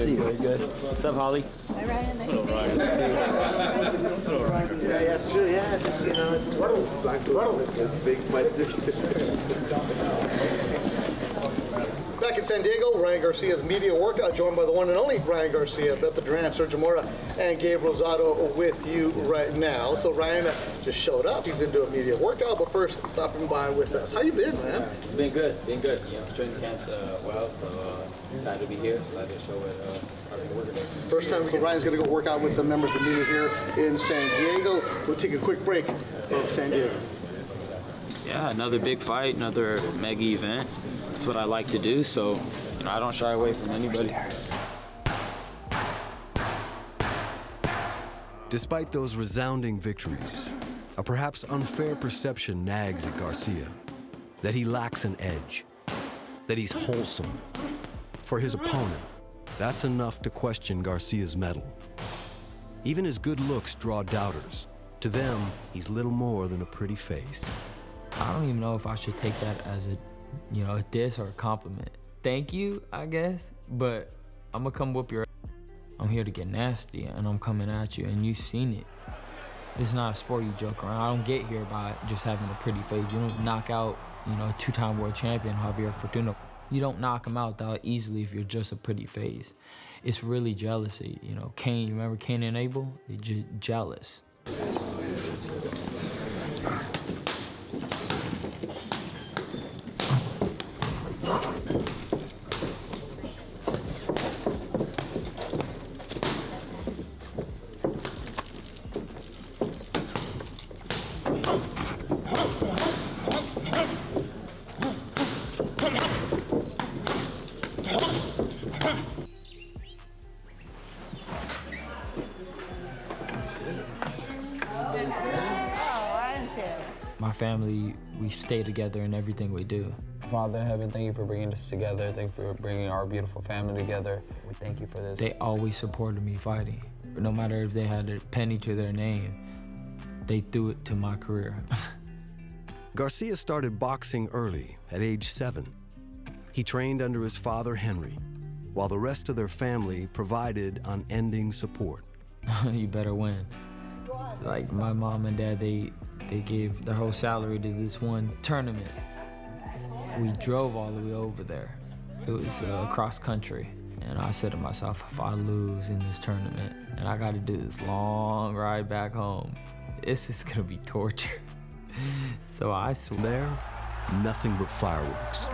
see you. Good. What's up, Holly? Hi, Ryan. Nice to meet you. Yeah, that's true. Yeah, just, you know, black big fight. Back in San Diego, Ryan Garcia's media workout, joined by the one and only Ryan Garcia, Beth Duran, Sergio Mora, and Gabe Rosado with you right now. So Ryan just showed up. He's into a media workout, but first, stopping by with us. How you been, man? Been good. You know, training camp well, so excited to be here. Excited to show what I've been working on. First time, so Ryan's going to go work out with the members of the media here in San Diego. We'll take a quick break of San Diego. Yeah, another big fight, another mega event. That's what I like to do, so you know, I don't shy away from anybody. Despite those resounding victories, a perhaps unfair perception nags at Garcia that he lacks an edge, that he's wholesome. For his opponent, that's enough to question Garcia's mettle. Even his good looks draw doubters. To them, he's little more than a pretty face. I don't even know if I should take that as a diss or a compliment. Thank you, I guess, but I'm gonna come whoop your ass. I'm here to get nasty, and I'm coming at you, and you've seen it. It's not a sport you joke around. I don't get here by just having a pretty face. You don't knock out, a two-time world champion, Javier Fortuna. You don't knock him out that easily if you're just a pretty face. It's really jealousy. Cain, you remember Cain and Abel? They're just jealous. My family, we stay together in everything we do. Father in heaven, thank you for bringing us together. Thank you for bringing our beautiful family together. We thank you for this. They always supported me fighting. No matter if they had a penny to their name, they threw it to my career. Garcia started boxing early, at age 7. He trained under his father, Henry, while the rest of their family provided unending support. You better win. Like my mom and dad, they gave their whole salary to this one tournament. We drove all the way over there. It was cross country. And I said to myself, if I lose in this tournament and I gotta do this long ride back home, it's just gonna be torture. So I swear. There, nothing but fireworks.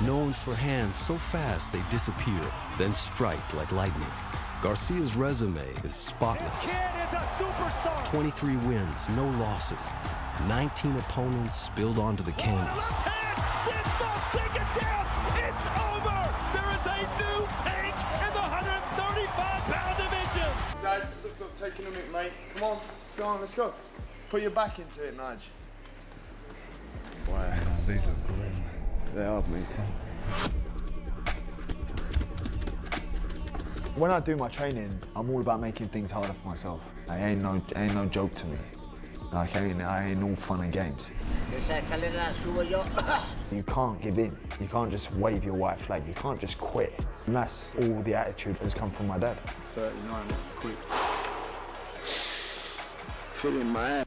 Known for hands so fast they disappear, then strike like lightning. Garcia's resume is spotless. 23 wins, no losses. 19 opponents spilled onto the canvas. It's over! There is a new tank in the 135-pound division! Dad, stop taking a minute, mate. Come on, go on, let's go. Put your back into it, Nige. Wow, these are great. They are, mate. When I do my training, I'm all about making things harder for myself. It ain't no joke to me. Like, I ain't all fun and games. You can't give in. You can't just wave your white flag. You can't just quit. And that's all the attitude has come from my dad. 39, quick. Feeling my ass.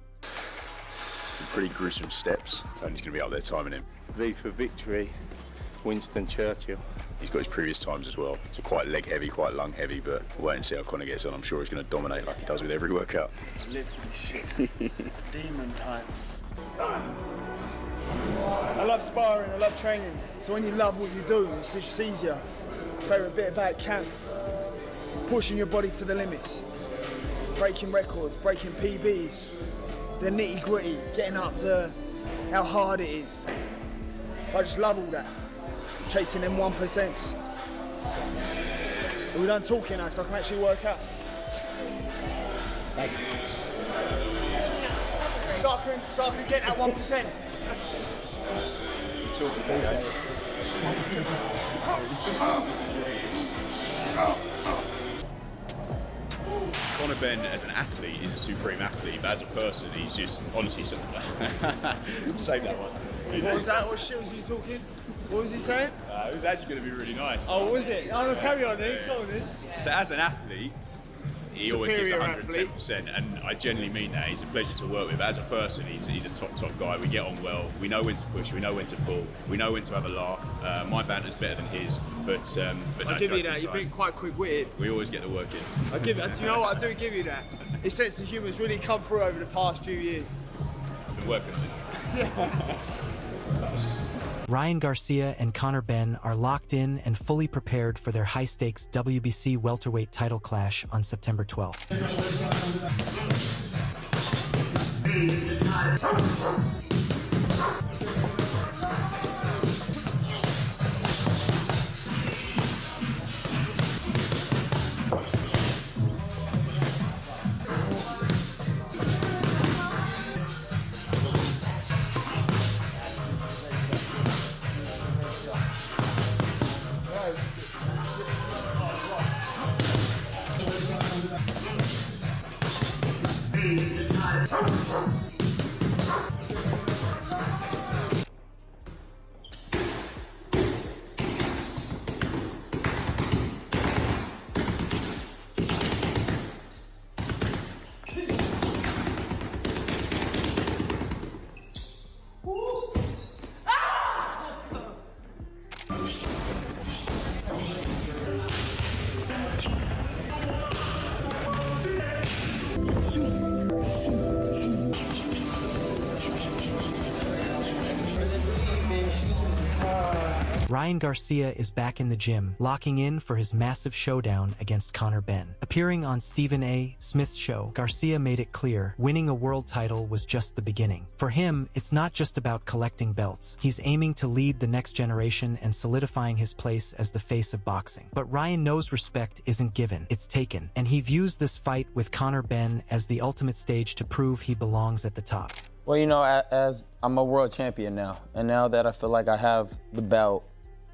Pretty gruesome steps. Tony's going to be up there timing him. V for victory, Winston Churchill. He's got his previous times as well. So quite leg heavy, quite lung heavy, but we'll wait and see how Conor gets on. I'm sure he's going to dominate like he does with every workout. Live for this shit. Demon time. I love sparring, I love training. So when you love what you do, it's just easier. Favourite bit about camp, pushing your body to the limits. Breaking records, breaking PBs. The nitty gritty, getting up how hard it is. I just love all that. Chasing them 1%. We done talking now, so I can actually work out. So I can get that 1%. Conor Benn as an athlete is a supreme athlete, but as a person, he's just honestly something. Save that one. What was that? What shit was you talking? What was he saying? It was actually going to be really nice. Oh, was it? Oh, carry on, then. Go on, then. So as an athlete, he always gives 110%, and I genuinely mean that. He's a pleasure to work with. As a person, he's a top guy. We get on well. We know when to push. We know when to pull. We know when to have a laugh. My banter's better than his, but I'll give you that. You've been quite quick-witted. We always get the work in. Do you know what? I do give you that. His sense of humour's really come through over the past few years. I've been working on it. Ryan Garcia and Conor Benn are locked in and fully prepared for their high-stakes WBC welterweight title clash on September 12th. Ryan Garcia is back in the gym, locking in for his massive showdown against Conor Benn. Appearing on Stephen A. Smith's show, Garcia made it clear winning a world title was just the beginning. For him, it's not just about collecting belts. He's aiming to lead the next generation and solidifying his place as the face of boxing. But Ryan knows respect isn't given, it's taken, and he views this fight with Conor Benn as the ultimate stage to prove he belongs at the top. Well, you know, as I'm a world champion now, and now that I feel like I have the belt,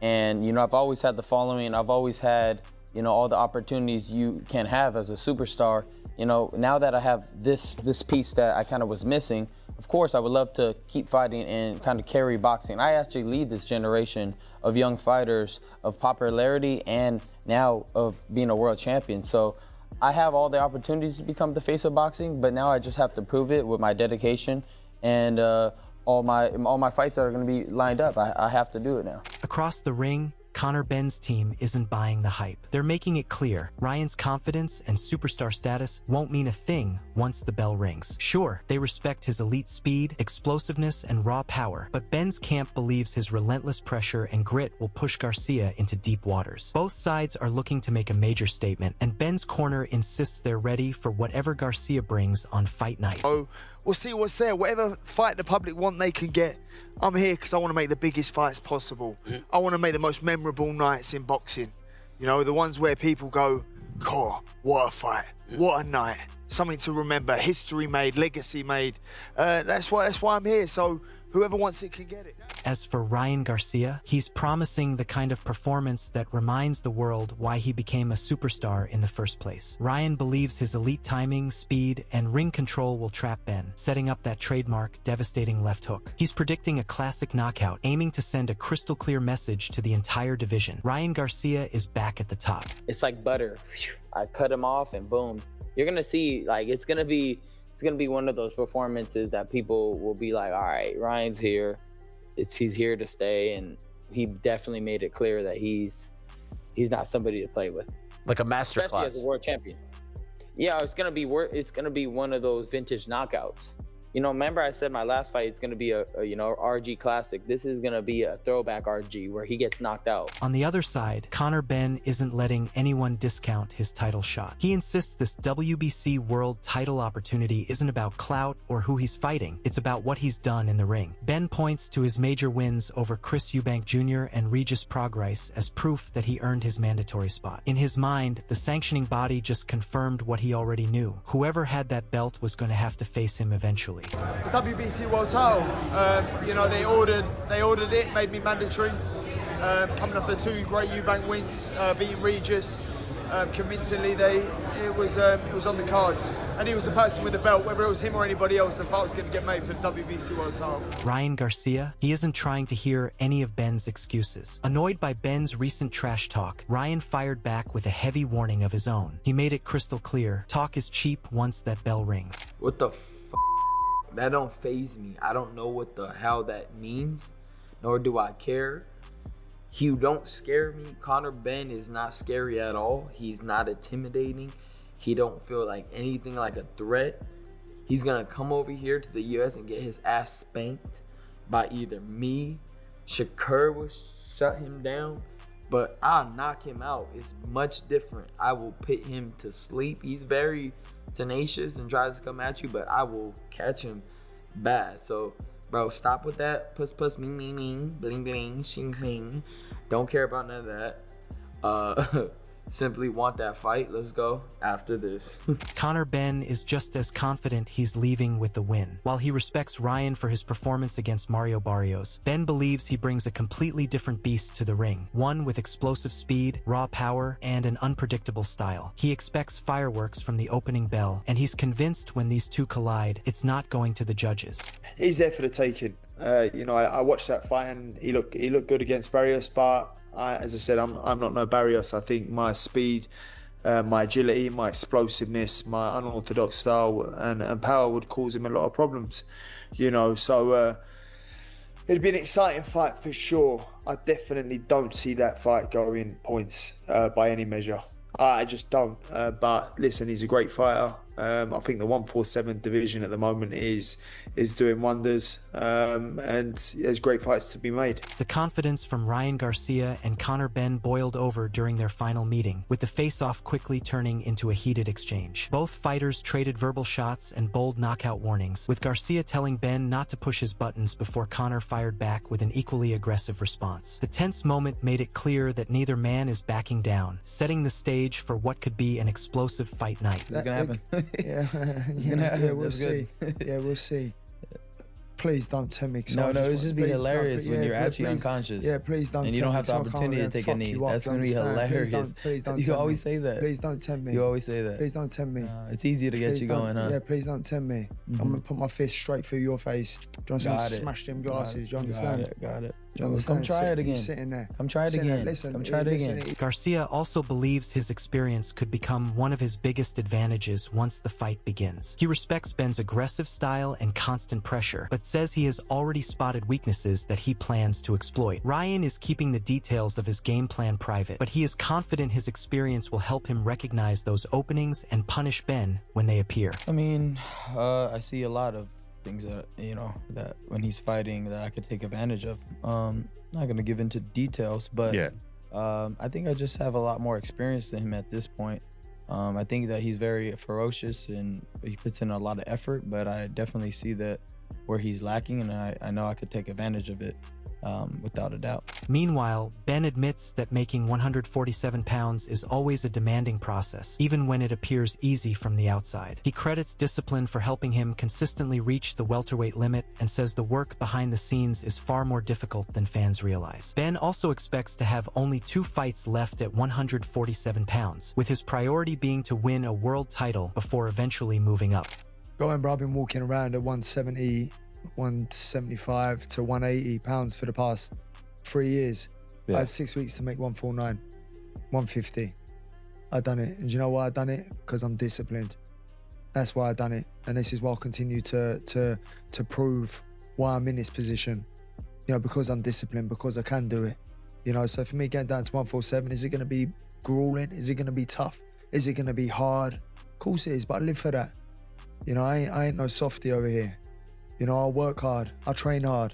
and, you know, I've always had the following, I've always had, you know, all the opportunities you can have as a superstar. You know, now that I have this piece that I kind of was missing, of course, I would love to keep fighting and kind of carry boxing. I actually lead this generation of young fighters of popularity and now of being a world champion. So I have all the opportunities to become the face of boxing, but now I just have to prove it with my dedication and all my fights that are going to be lined up. I have to do it now. Across the ring, Conor Benn's team isn't buying the hype. They're making it clear Ryan's confidence and superstar status won't mean a thing once the bell rings. Sure, they respect his elite speed, explosiveness, and raw power, but Benn's camp believes his relentless pressure and grit will push Garcia into deep waters. Both sides are looking to make a major statement, and Benn's corner insists they're ready for whatever Garcia brings on fight night. Oh, we'll see what's there. Whatever fight the public want, they can get. I'm here because I want to make the biggest fights possible. I want to make the most memorable nights in boxing. You know, the ones where people go, "God, what a fight, what a night." Something to remember, history made, legacy made. That's why I'm here, so whoever wants it can get it. As for Ryan Garcia, he's promising the kind of performance that reminds the world why he became a superstar in the first place. Ryan believes his elite timing, speed, and ring control will trap Benn, setting up that trademark, devastating left hook. He's predicting a classic knockout, aiming to send a crystal clear message to the entire division. Ryan Garcia is back at the top. It's like butter. I cut him off and boom. You're gonna see, like, it's gonna be one of those performances that people will be like, all right, Ryan's here. He's here to stay, and he definitely made it clear that he's not somebody to play with. Like a master Especially class. as a world champion. Yeah, it's gonna be one of those vintage knockouts. You know, remember I said my last fight, it's gonna be a RG classic. This is gonna be a throwback RG where he gets knocked out. On the other side, Conor Benn isn't letting anyone discount his title shot. He insists this WBC world title opportunity isn't about clout or who he's fighting. It's about what he's done in the ring. Benn points to his major wins over Chris Eubank Jr. and Regis Prograis as proof that he earned his mandatory spot. In his mind, the sanctioning body just confirmed what he already knew. Whoever had that belt was going to have to face him eventually. The WBC World Title, you know, they ordered it, made me mandatory. Coming off the two great Eubank wins, beating Regis, convincingly. It was on the cards, and he was the person with the belt. Whether it was him or anybody else, the fight was going to get made for the WBC World Title. Ryan Garcia, he isn't trying to hear any of Benn's excuses. Annoyed by Benn's recent trash talk, Ryan fired back with a heavy warning of his own. He made it crystal clear, talk is cheap once that bell rings. What the That don't faze me. I don't know what the hell that means, nor do I care. You don't scare me. Conor Benn is not scary at all. He's not intimidating. He don't feel like anything like a threat. He's gonna come over here to the US and get his ass spanked by either me, Shakur will shut him down, but I'll knock him out. It's much different. I will put him to sleep. He's very tenacious and tries to come at you, but I will catch him bad. So, bro, stop with that. Puss, puss, ming, ming, ming, bling, bling, shing, cling. Don't care about none of that. Simply want that fight. Let's go after this. Conor Benn is just as confident he's leaving with the win. While he respects Ryan for his performance against Mario Barrios, Benn believes he brings a completely different beast to the ring, one with explosive speed, raw power, and an unpredictable style. He expects fireworks from the opening bell, and he's convinced when these two collide, it's not going to the judges. He's there for the taking. I watched that fight and he looked good against Barrios, but as I said, I'm not no Barrios. I think my speed, my agility, my explosiveness, my unorthodox style and power would cause him a lot of problems. So it'd be an exciting fight for sure. I definitely don't see that fight going points by any measure. I just don't. But listen, he's a great fighter. I think the 147 division at the moment is doing wonders, and there's great fights to be made. The confidence from Ryan Garcia and Conor Benn boiled over during their final meeting, with the face-off quickly turning into a heated exchange. Both fighters traded verbal shots and bold knockout warnings, with Garcia telling Benn not to push his buttons before Conor fired back with an equally aggressive response. The tense moment made it clear that neither man is backing down, setting the stage for what could be an explosive fight night. It's gonna happen. We'll see. Yeah, we'll see. Please don't tempt me. No, it would just be hilarious when you're actually unconscious. Yeah, please don't. And you don't have the opportunity to take a knee. That's gonna be hilarious. Please don't. You always say that. Please don't tempt me. You always say that. Please don't tempt me. It's easier to get you going, huh? Yeah, please don't tempt me. I'm gonna put my fist straight through your face. Do you understand? Smash them glasses. Do you understand? Got it. Do you understand? Come try it again. Sitting there. Come try it again. Come try it again. Garcia also believes his experience could become one of his biggest advantages once the fight begins. He respects Benn's aggressive style and constant pressure, but says he has already spotted weaknesses that he plans to exploit. Ryan is keeping the details of his game plan private, but he is confident his experience will help him recognize those openings and punish Benn when they appear. I mean, I see a lot of things that that when he's fighting that I could take advantage of. Not gonna give into details, but yeah. I think I just have a lot more experience than him at this point. I think that he's very ferocious and he puts in a lot of effort, but I definitely see that where he's lacking, and I know I could take advantage of it without a doubt. Meanwhile, Benn admits that making 147 pounds is always a demanding process, even when it appears easy from the outside. He credits discipline for helping him consistently reach the welterweight limit and says the work behind the scenes is far more difficult than fans realize. Benn also expects to have only 2 fights left at 147 pounds, with his priority being to win a world title before eventually moving up. I've been walking around at 170, 175 to 180 pounds for the past 3 years. I had 6 weeks to make 149, 150. I done it. And do you know why I done it? Because I'm disciplined. That's why I done it. And this is why I'll continue to prove why I'm in this position. Because I'm disciplined, because I can do it. So for me getting down to 147, is it going to be grueling? Is it going to be tough? Is it going to be hard? Of course it is, but I live for that. I ain't no softie over here. I work hard. I train hard.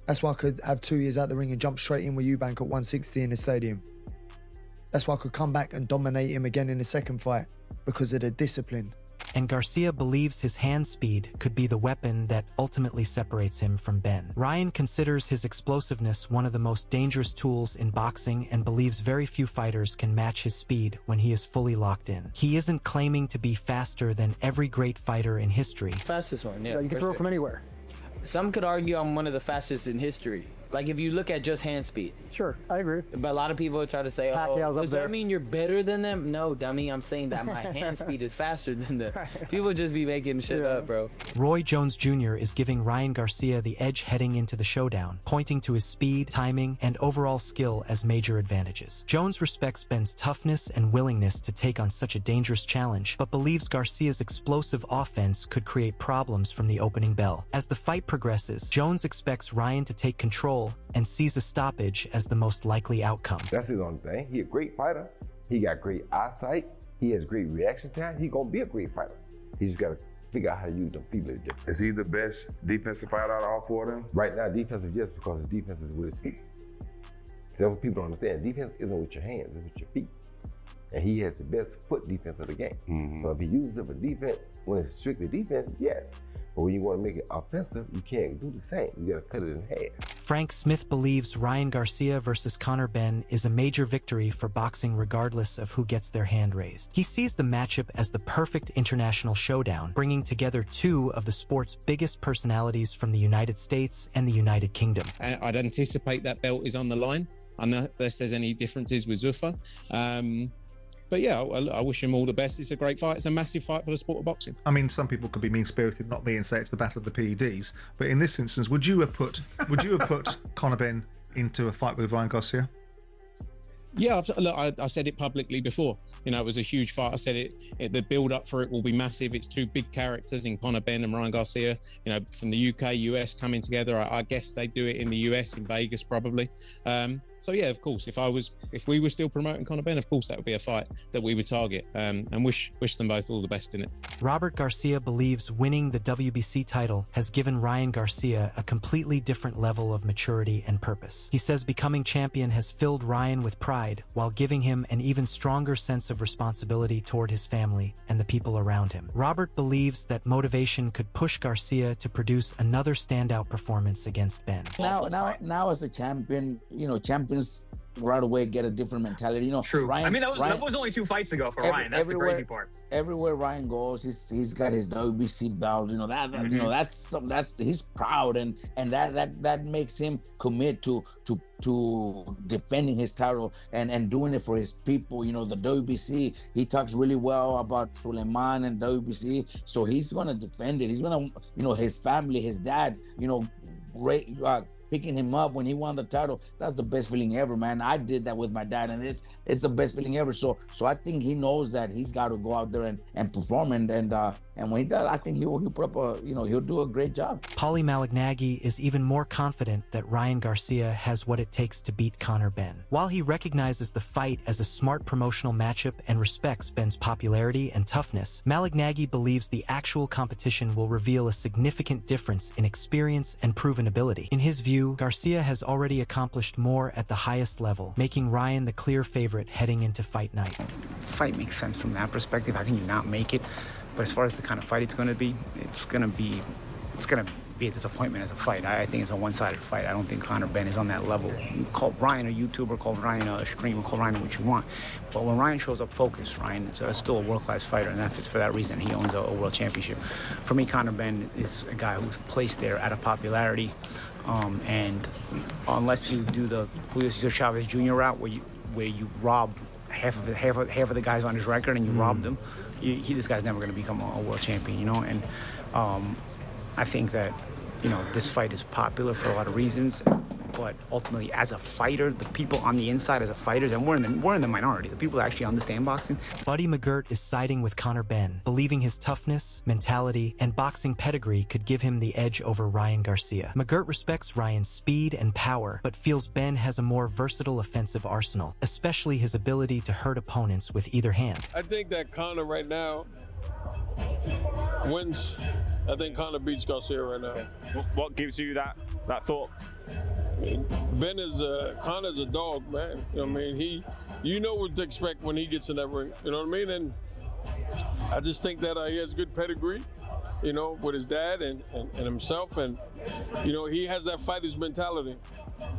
That's why I could have 2 years out the ring and jump straight in with Eubank at 160 in the stadium. That's why I could come back and dominate him again in the second fight, because of the discipline. And Garcia believes his hand speed could be the weapon that ultimately separates him from Benn. Ryan considers his explosiveness one of the most dangerous tools in boxing and believes very few fighters can match his speed when he is fully locked in. He isn't claiming to be faster than every great fighter in history. Fastest one, yeah. You can throw it from anywhere. Some could argue I'm one of the fastest in history. Like if you look at just hand speed. Sure, I agree. But a lot of people try to say, Pacquiao's up does there. that mean you're better than them? No, dummy, I'm saying that my hand speed is faster than them. People just be making shit up, bro. Roy Jones Jr. is giving Ryan Garcia the edge heading into the showdown, pointing to his speed, timing, and overall skill as major advantages. Jones respects Benn's toughness and willingness to take on such a dangerous challenge, but believes Garcia's explosive offense could create problems from the opening bell. As the fight progresses, Jones expects Ryan to take control and sees a stoppage as the most likely outcome. That's his own thing. He a great fighter. He got great eyesight. He has great reaction time. He gonna be a great fighter. He just gotta figure out how to use them feet a little different. Is he the best defensive fighter out of all four of them? Right now, defensive, yes, because his defense is with his feet. That's what people don't understand. Defense isn't with your hands, it's with your feet. And he has the best foot defense of the game. So if he uses it for defense, when it's strictly defense, yes. But when you want to make it offensive, you can't do the same. You gotta cut it in half. Frank Smith believes Ryan Garcia versus Conor Benn is a major victory for boxing regardless of who gets their hand raised. He sees the matchup as the perfect international showdown, bringing together two of the sport's biggest personalities from the United States and the United Kingdom. I'd anticipate that belt is on the line, unless there's any differences with Zuffa. But yeah, I wish him all the best. It's a great fight. It's a massive fight for the sport of boxing. I mean, some people could be mean-spirited, not me, and say it's the battle of the PEDs. But in this instance, would you have put Conor Benn into a fight with Ryan Garcia? Yeah, I said it publicly before. You know, it was a huge fight. I said it. The build-up for it will be massive. It's two big characters in Conor Benn and Ryan Garcia. You know, from the UK, US coming together. I guess they do it in the US, in Vegas, probably. So yeah, of course, if we were still promoting Conor Benn, of course that would be a fight that we would target, and wish them both all the best in it. Robert Garcia believes winning the WBC title has given Ryan Garcia a completely different level of maturity and purpose. He says becoming champion has filled Ryan with pride while giving him an even stronger sense of responsibility toward his family and the people around him. Robert believes that motivation could push Garcia to produce another standout performance against Benn. Now as a champion, champions right away get a different mentality. True. Ryan, I mean, that was only 2 fights ago for Ryan. That's the crazy part. Everywhere Ryan goes, he's got his WBC belt. That's he's proud, and that makes him commit to defending his title and doing it for his people. The WBC. He talks really well about Suleiman and WBC, so he's gonna defend it. He's gonna, his family, his dad, picking him up when he won the title. That's the best feeling ever, man. I did that with my dad, and it's the best feeling ever. So I think he knows that he's got to go out there and perform, and when he does, I think he'll put up he'll do a great job. Paulie Malignaggi is even more confident that Ryan Garcia has what it takes to beat Conor Benn. While he recognizes the fight as a smart promotional matchup and respects Benn's popularity and toughness, Malignaggi believes the actual competition will reveal a significant difference in experience and proven ability. In his view, Garcia has already accomplished more at the highest level, making Ryan the clear favorite heading into fight night. Fight makes sense from that perspective. How can you not make it? But as far as the kind of fight it's going to be a disappointment as a fight. I think it's a one-sided fight. I don't think Conor Benn is on that level. Call Ryan a YouTuber, call Ryan a streamer, call Ryan what you want. But when Ryan shows up focused, Ryan is still a world-class fighter, and that's for that reason he owns a world championship. For me, Conor Benn is a guy who's placed there out of popularity. And unless you do the Julio Cesar Chavez Jr. route, where you rob half of the guys on his record and you rob them, this guy's never going to become a world champion, And I think that this fight is popular for a lot of reasons, but ultimately, as a fighter, the people on the inside as a fighters, and we're in the minority, the people that actually understand boxing. Buddy McGirt is siding with Conor Benn, believing his toughness, mentality, and boxing pedigree could give him the edge over Ryan Garcia. McGirt respects Ryan's speed and power, but feels Benn has a more versatile offensive arsenal, especially his ability to hurt opponents with either hand. I think that Conor right now wins. I think Conor beats Garcia right now. What gives you that thought? Ben is Conor's a dog, man. You know what I mean? You know what to expect when he gets in that ring. You know what I mean? And I just think that he has good pedigree, with his dad and himself, and he has that fighter's mentality.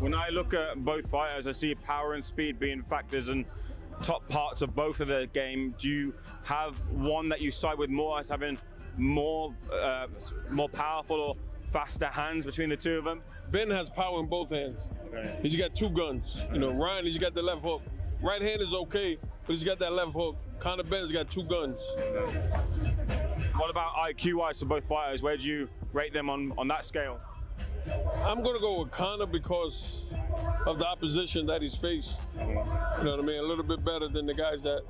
When I look at both fighters, I see power and speed being factors and top parts of both of their game. Do you have one that you side with more as having more powerful or faster hands between the two of them? Ben has power in both hands. He's got two guns. You know, Ryan, he's got the left hook. Right hand is okay, but he's got that left hook. Conor Benn's got two guns. What about IQ-wise for both fighters? Where do you rate them on that scale? I'm gonna go with Conor because of the opposition that he's faced. You know what I mean? A little bit better than the guys that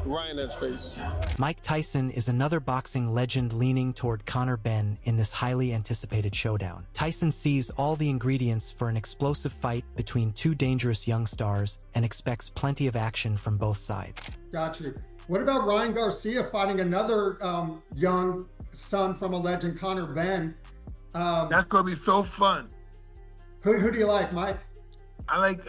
Ryan has faced. Mike Tyson is another boxing legend leaning toward Conor Benn in this highly anticipated showdown. Tyson sees all the ingredients for an explosive fight between two dangerous young stars and expects plenty of action from both sides. Gotcha. What about Ryan Garcia fighting another young son from a legend, Conor Benn? That's gonna be so fun. Who do you like, Mike? I like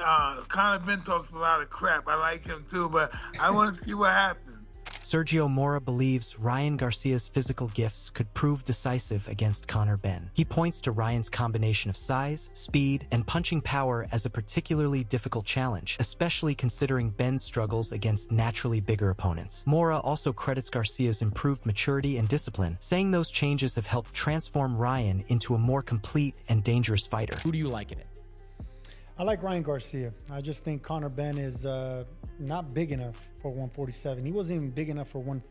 Conor Benn talks a lot of crap. I like him too, but I want to see what happens. Sergio Mora believes Ryan Garcia's physical gifts could prove decisive against Conor Benn. He points to Ryan's combination of size, speed, and punching power as a particularly difficult challenge, especially considering Benn's struggles against naturally bigger opponents. Mora also credits Garcia's improved maturity and discipline, saying those changes have helped transform Ryan into a more complete and dangerous fighter. Who do you like in it? I like Ryan Garcia. I just think Conor Benn is not big enough for 147. He wasn't even big enough for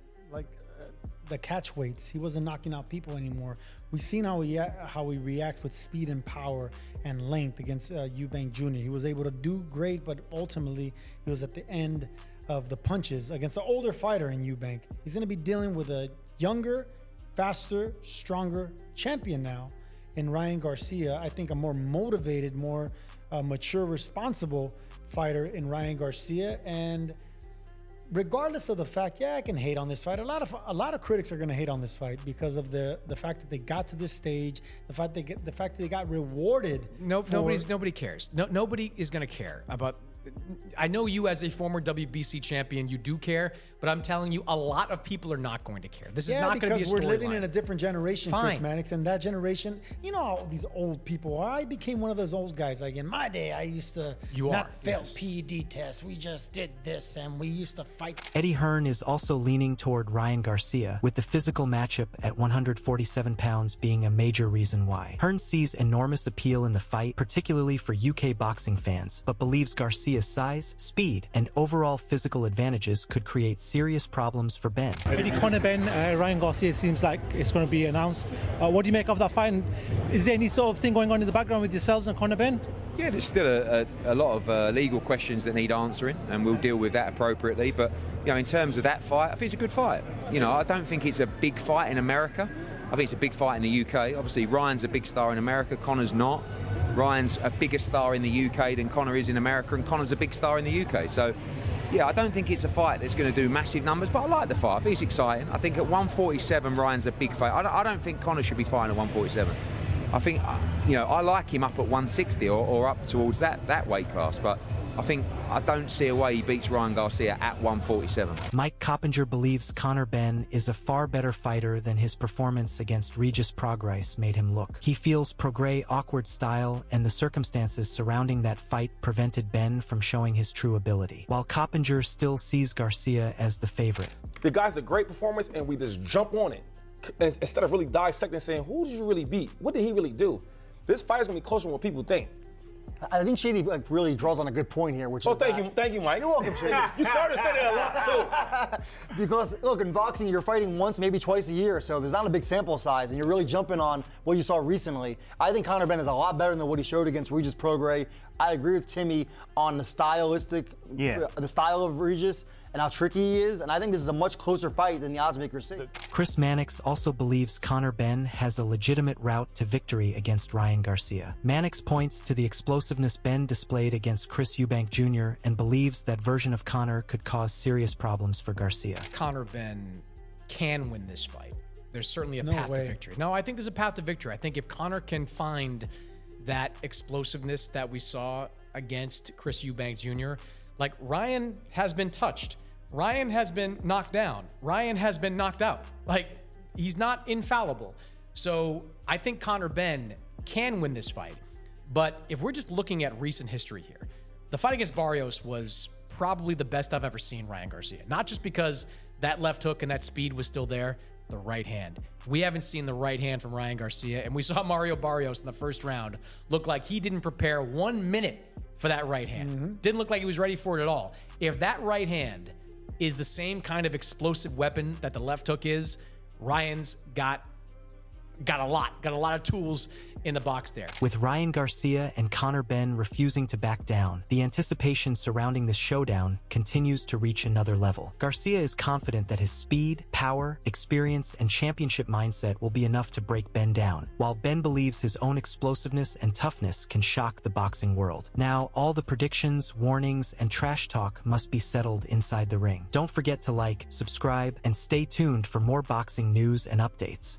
the catch weights. He wasn't knocking out people anymore. We've seen how he reacts with speed and power and length against Eubank Jr. He was able to do great, but ultimately he was at the end of the punches against an older fighter in Eubank. He's going to be dealing with a younger, faster, stronger champion now in Ryan Garcia. I think a more motivated, more mature, responsible fighter in Ryan Garcia. And regardless of the fact, I can hate on this fight. A lot of critics are going to hate on this fight because of the fact that they got to this stage, the fact that they got rewarded. Nobody cares. Nobody is going to care about. I know you as a former WBC champion, you do care, but I'm telling you, a lot of people are not going to care. This is not going to be a storyline. Because we're living in a different generation, Chris Mannix, and that generation, you know how these old people are. I became one of those old guys. Like in my day, I used to fail PED tests. We just did this, and we used to fight. Eddie Hearn is also leaning toward Ryan Garcia, with the physical matchup at 147 pounds being a major reason why. Hearn sees enormous appeal in the fight, particularly for UK boxing fans, but believes Garcia's size, speed, and overall physical advantages could create serious problems for Benn. Maybe Conor Benn, Ryan Garcia seems like it's going to be announced. What do you make of that fight? And is there any sort of thing going on in the background with yourselves and Conor Benn? Yeah, there's still a lot of legal questions that need answering, and we'll deal with that appropriately. But you know, in terms of that fight, I think it's a good fight. You know, I don't think it's a big fight in America. I think it's a big fight in the UK. Obviously, Ryan's a big star in America. Conor's not. Ryan's a bigger star in the UK than Conor is in America, and Conor's a big star in the UK. So, yeah, I don't think it's a fight that's going to do massive numbers, but I like the fight. I think it's exciting. I think at 147, Ryan's a big fight. I don't think Conor should be fighting at 147. I think, you know, I like him up at 160 or up towards that weight class, but I don't see a way he beats Ryan Garcia at 147. Mike Coppinger believes Conor Benn is a far better fighter than his performance against Regis Prograis made him look. He feels Prograis' awkward style and the circumstances surrounding that fight prevented Benn from showing his true ability, while Coppinger still sees Garcia as the favorite. The guy's a great performance and we just jump on it. Instead of really dissecting and saying, who did you really beat? What did he really do? This fight is going to be closer than what people think. I think Shady really draws on a good point here, which is thank you, Mike. You're welcome, Shady. You started to say that a lot, too. Because, look, in boxing, you're fighting once, maybe twice a year, so there's not a big sample size, and you're really jumping on what you saw recently. I think Conor Benn is a lot better than what he showed against Regis Prograis. I agree with Timmy on the the style of Regis and how tricky he is, and I think this is a much closer fight than the odds makers say. Chris Mannix also believes Conor Benn has a legitimate route to victory against Ryan Garcia. Mannix points to the explosiveness Benn displayed against Chris Eubank Jr. and believes that version of Conor could cause serious problems for Garcia. Conor Benn can win this fight. There's certainly a path to victory. No, I think there's a path to victory. I think if Conor can find that explosiveness that we saw against Chris Eubank Jr., like Ryan has been touched. Ryan has been knocked down. Ryan has been knocked out. Like, he's not infallible. So I think Conor Benn can win this fight. But if we're just looking at recent history here, the fight against Barrios was probably the best I've ever seen Ryan Garcia. Not just because that left hook and that speed was still there. The right hand. We haven't seen the right hand from Ryan Garcia, and we saw Mario Barrios in the first round look like he didn't prepare 1 minute for that right hand. Didn't look like he was ready for it at all. If that right hand is the same kind of explosive weapon that the left hook is, Ryan's got a lot of tools in the box there. With Ryan Garcia and Conor Benn refusing to back down, the anticipation surrounding this showdown continues to reach another level. Garcia is confident that his speed, power, experience, and championship mindset will be enough to break Benn down, while Benn believes his own explosiveness and toughness can shock the boxing world. Now, all the predictions, warnings, and trash talk must be settled inside the ring. Don't forget to like, subscribe, and stay tuned for more boxing news and updates.